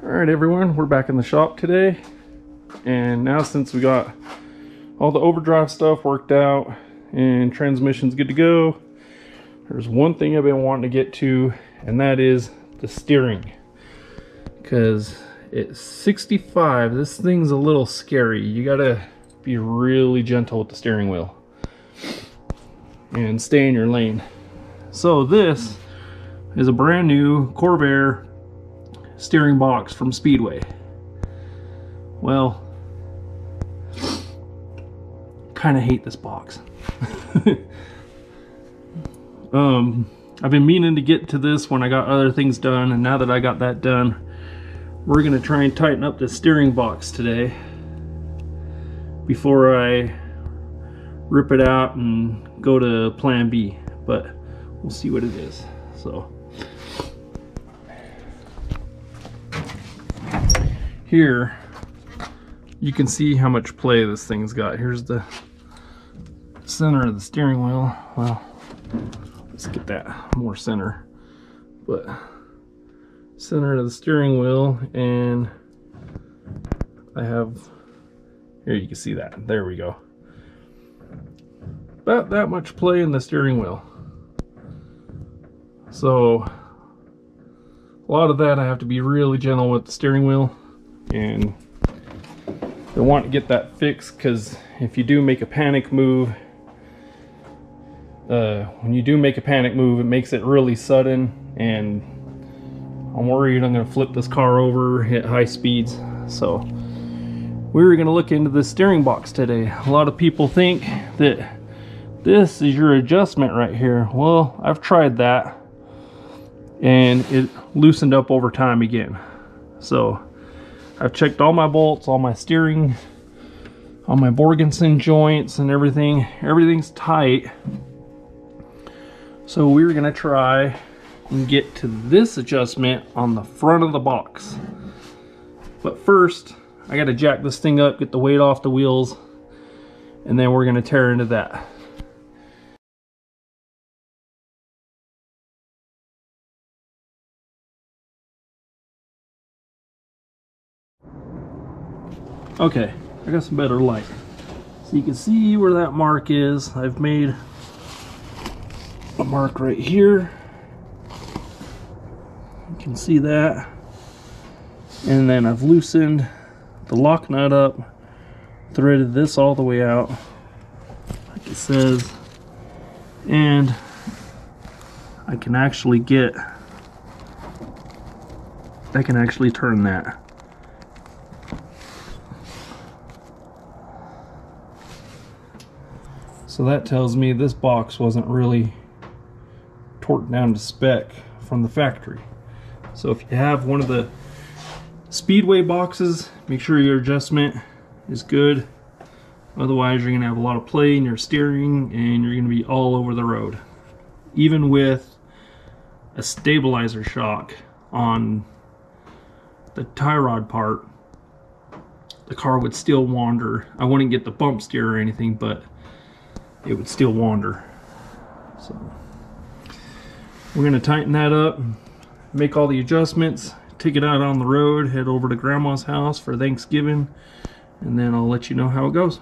Alright everyone, we're back in the shop today, and now since we got all the overdrive stuff worked out and transmission's good to go, there's one thing I've been wanting to get to, and that is the steering. Because at 65, this thing's a little scary. You gotta be really gentle with the steering wheel and stay in your lane. So this is a brand new Corvair steering box from Speedway. Well, kind of hate this box. I've been meaning to get to this when I got other things done, and now that I got that done, we're gonna try and tighten up the steering box today before I rip it out and go to plan B, but we'll see what it is. So here you can see how much play this thing's got. Here's the center of the steering wheel. Well, let's get that more center, but center of the steering wheel, and I have here, you can see that. There we go. About that much play in the steering wheel. So a lot of that I have to be really gentle with the steering wheel, and I want to get that fixed, because if you do make a panic move, when you do make a panic move, it makes it really sudden, and I'm worried I'm going to flip this car over, hit high speeds. So we're going to look into the steering box today. A lot of people think that this is your adjustment right here. Well, I've tried that, and it loosened up over time again. So I've checked all my bolts, all my steering, all my Borgenson joints and everything. Everything's tight. So we're gonna try and get to this adjustment on the front of the box. But first, I gotta jack this thing up, get the weight off the wheels, and then we're gonna tear into that. Okay, I got some better light. So you can see where that mark is. I've made a mark right here. You can see that. And then I've loosened the lock nut up, threaded this all the way out, like it says, and I can actually turn that. So that tells me this box wasn't really torqued down to spec from the factory. So if you have one of the Speedway boxes, make sure your adjustment is good. Otherwise, you're gonna have a lot of play in your steering, and you're gonna be all over the road. Even with a stabilizer shock on the tie rod part, the car would still wander. I wouldn't get the bump steer or anything, but it would still wander. So we're gonna tighten that up, make all the adjustments, take it out on the road, head over to Grandma's house for Thanksgiving, and then I'll let you know how it goes.